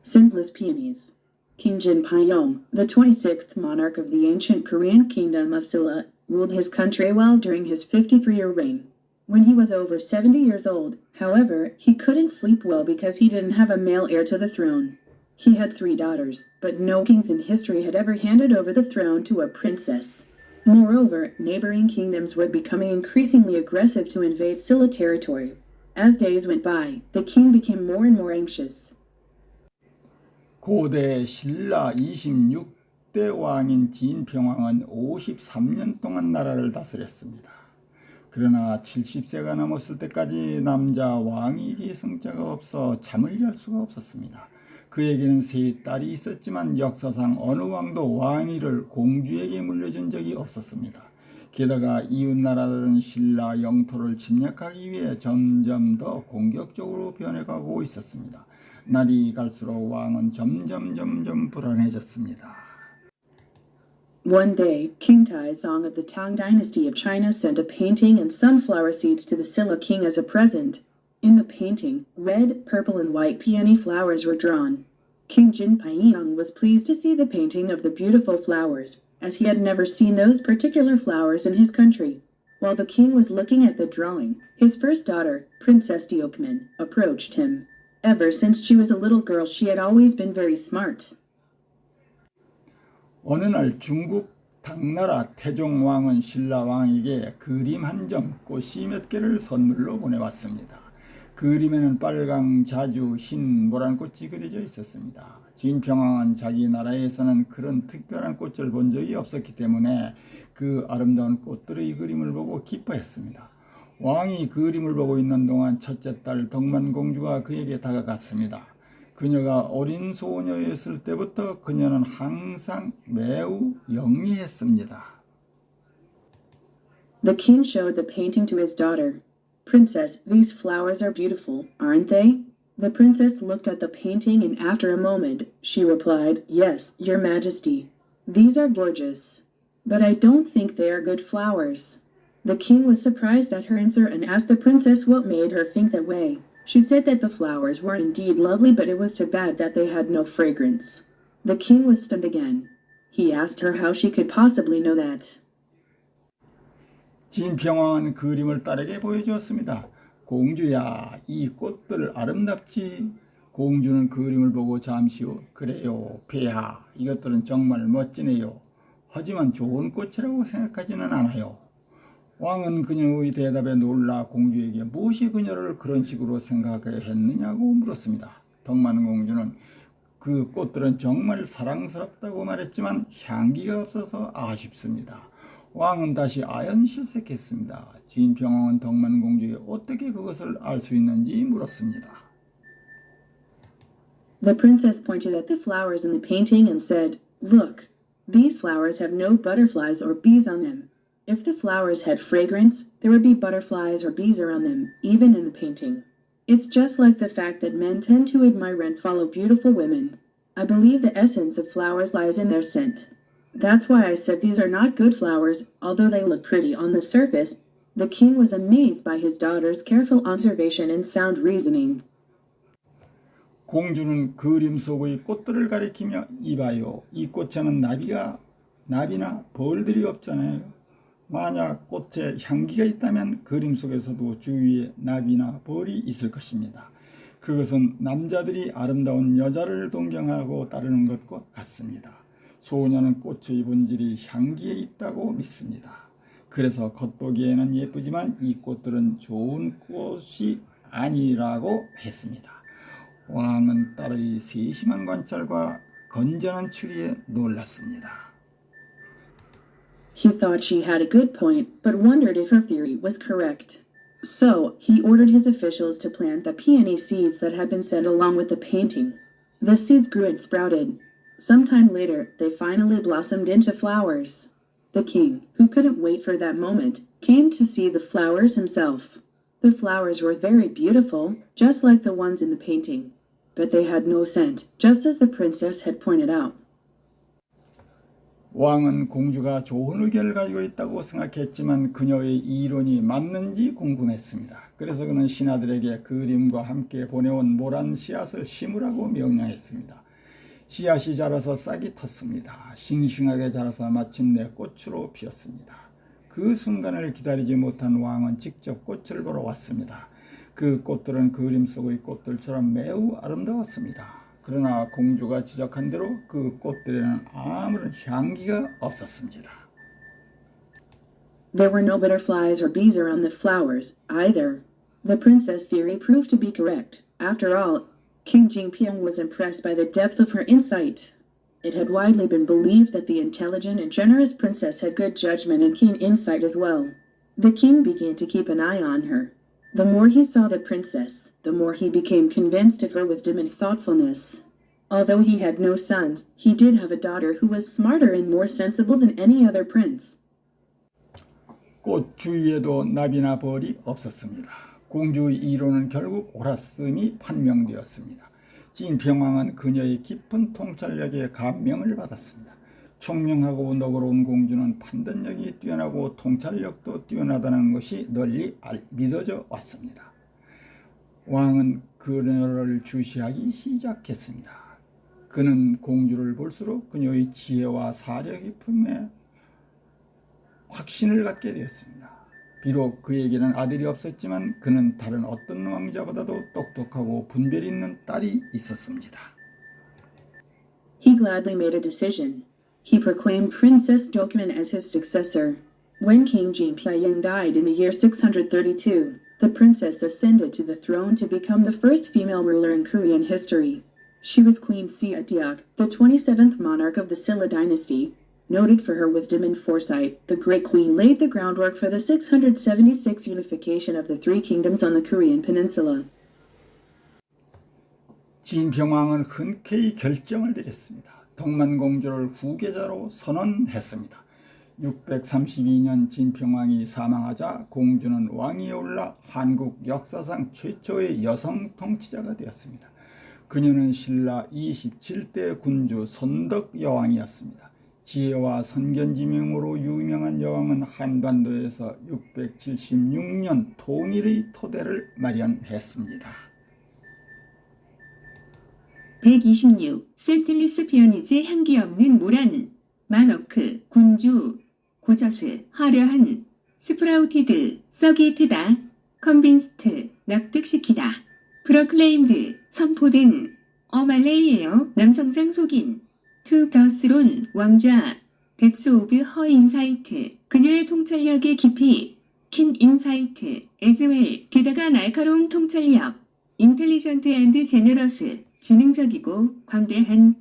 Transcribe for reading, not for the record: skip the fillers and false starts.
Scentless peonies. King Jinpyong, the 26th monarch of the ancient Korean kingdom of Silla, ruled his country well during his 53-year reign. When he was over 70 years old, however, he couldn't sleep well because he didn't have a male heir to the throne. He had 3 daughters, but no kings in history had ever handed over the throne to a princess. Moreover, neighboring kingdoms were becoming increasingly aggressive to invade Silla territory. As days went by, the king became more and more anxious. 고대 신라 26대 왕인 진평왕은 53년 동안 나라를 다스렸습니다. 그러나 70세가 넘었을 때까지 남자 왕위 계승자가 없어 잠을 잘 수가 없었습니다. 그에게는 3 딸이 있었지만 역사상 어느 왕도 왕위를 공주에게 물려준 적이 없었습니다. 게다가 이웃나라들은 신라 영토를 침략하기 위해 점점 더 공격적으로 변해가고 있었습니다. 날이 갈수록 왕은 점점 불안해졌습니다. One day, King Taizong of the Tang dynasty of China sent a painting and sunflower seeds to the Silla king as a present. In the painting, red, purple, and white peony flowers were drawn. King Jinpyong was pleased to see the painting of the beautiful flowers, as he had never seen those particular flowers in his country. While the king was looking at the drawing, his first daughter, Princess Deokmin, approached him. Ever since she was a little girl, she had always been very smart. 어느 날 중국 당나라 태종왕은 신라왕에게 그림 한 점, 꽃이 몇 개를 선물로 보내왔습니다. 그림에는 빨강, 자주, 흰, 노란 꽃이 그려져 있었습니다. 진평왕은 자기 나라에서는 그런 특별한 꽃을 본 적이 없었기 때문에 그 아름다운 꽃들의 그림을 보고 기뻐했습니다. 왕이 그림을 보고 있는 동안 첫째 딸 덕만공주가 그에게 다가갔습니다. 그녀가 어린 소녀였을 때부터 그녀는 항상 매우 영리했습니다. The king showed the painting to his daughter. Princess, these flowers are beautiful, aren't they? The princess looked at the painting and after a moment, she replied, Yes, your majesty. These are gorgeous. But I don't think they are good flowers. The king was surprised at her answer and asked the princess what made her think that way. She said that the flowers were indeed lovely, but it was too bad that they had no fragrance. The king was stunned again. He asked her how she could possibly know that. 진평왕은 그림을 딸에게 보여주었습니다. 공주야, 이 꽃들 아름답지? 공주는 그림을 보고 잠시 후 그래요, 폐하, 이것들은 정말 멋지네요. 하지만 좋은 꽃이라고 생각하지는 않아요. 왕은 그녀의 대답에 놀라 공주에게 무엇이 그녀를 그런 식으로 생각하게 했느냐고 물었습니다. 덕만공주는 그 꽃들은 정말 사랑스럽다고 말했지만 향기가 없어서 아쉽습니다. 왕은 다시 아연실색했습니다. 진평왕은 덕만공주에게 어떻게 그것을 알 수 있는지 물었습니다. The princess pointed at the flowers in the painting and said, Look, these flowers have no butterflies or bees on them. If the flowers had fragrance, there would be butterflies or bees around them, even in the painting. It's just like the fact that men tend to admire and follow beautiful women. I believe the essence of flowers lies in their scent. That's why I said these are not good flowers, although they look pretty on the surface. The king was amazed by his daughter's careful observation and sound reasoning. 공주는 그림 속의 꽃들을 가리키며 이봐요. 이 꽃에는 나비나 벌들이 없잖아요. 만약 꽃에 향기가 있다면 그림 속에서도 주위에 나비나 벌이 있을 것입니다. 그것은 남자들이 아름다운 여자를 동경하고 따르는 것과 같습니다. 소녀는 꽃의 본질이 향기에 있다고 믿습니다. 그래서 겉보기에는 예쁘지만 이 꽃들은 좋은 꽃이 아니라고 했습니다. 왕은 딸의 세심한 관찰과 건전한 추리에 놀랐습니다. He thought she had a good point, but wondered if her theory was correct. So, he ordered his officials to plant the peony seeds that had been sent along with the painting. The seeds grew and sprouted. Sometime later, they finally blossomed into flowers. The king, who couldn't wait for that moment, came to see the flowers himself. The flowers were very beautiful, just like the ones in the painting. But they had no scent, just as the princess had pointed out. 왕은 공주가 좋은 의견을 가지고 있다고 생각했지만 그녀의 이론이 맞는지 궁금했습니다. 그래서 그는 신하들에게 그림과 함께 보내온 모란 씨앗을 심으라고 명령했습니다. 씨앗이 자라서 싹이 텄습니다. 싱싱하게 자라서 마침내 꽃으로 피었습니다. 그 순간을 기다리지 못한 왕은 직접 꽃을 보러 왔습니다. 그 꽃들은 그림 속의 꽃들처럼 매우 아름다웠습니다. 그러나 공주가 지적한 대로 그 꽃들에는 아무런 향기가 없었습니다. There were no butterflies or bees around the flowers, either. The princess theory proved to be correct. After all, King Jinpyong was impressed by the depth of her insight. It had widely been believed that the intelligent and generous princess had good judgment and keen insight as well. The king began to keep an eye on her. The more he saw the princess, the more he became convinced of her wisdom and thoughtfulness. Although he had no sons, he did have a daughter who was smarter and more sensible than any other prince. 꽃 주위에도 나비나 벌이 없었습니다. 공주의 이론은 결국 옳았음이 판명되었습니다. 진평왕은 그녀의 깊은 통찰력에 감명을 받았습니다. 총명하고 너그러운 공주는 판단력이 뛰어나고 통찰력도 뛰어나다는 것이 널리 믿어져 왔습니다. 왕은 그녀를 주시하기 시작했습니다. 그는 공주를 볼수록 그녀의 지혜와 사려 깊음에 확신을 갖게 되었습니다. 비록 그에게는 아들이 없었지만 그는 다른 어떤 왕자보다도 똑똑하고 분별 있는 딸이 있었습니다. He gladly made a decision. He proclaimed Princess Dokman as his successor. When King Jinpyong died in the year 632, the princess ascended to the throne to become the first female ruler in Korean history. She was Queen Seadeok, the 27th monarch of the Silla dynasty. Noted for her wisdom and foresight, the Great Queen laid the groundwork for the 676 unification of the three kingdoms on the Korean peninsula. 진평왕은 흔쾌히 결정을 내렸습니다. 덕만공주를 후계자로 선언했습니다. 632년 진평왕이 사망하자 공주는 왕위에 올라 한국 역사상 최초의 여성 통치자가 되었습니다. 그녀는 신라 27대 군주 선덕 여왕이었습니다. 지혜와 선견지명으로 유명한 여왕은 한반도에서 676년 통일의 토대를 마련했습니다. 126. 센틀리스 피어니즈 향기 없는 모란, 마너크, 군주, 고저스, 화려한, 스프라우티드, 서기트다, 컨빈스트, 납득시키다, 프로클레임드, 선포된, 어말레이에어, 남성상 속인, 투 더스론, 왕자, 뎁스 오브 허 인사이트, 그녀의 통찰력의 깊이, 킨 인사이트, 에즈웰, 게다가 날카로운 통찰력, 인텔리전트 앤드 제너러스, 지능적이고 광대한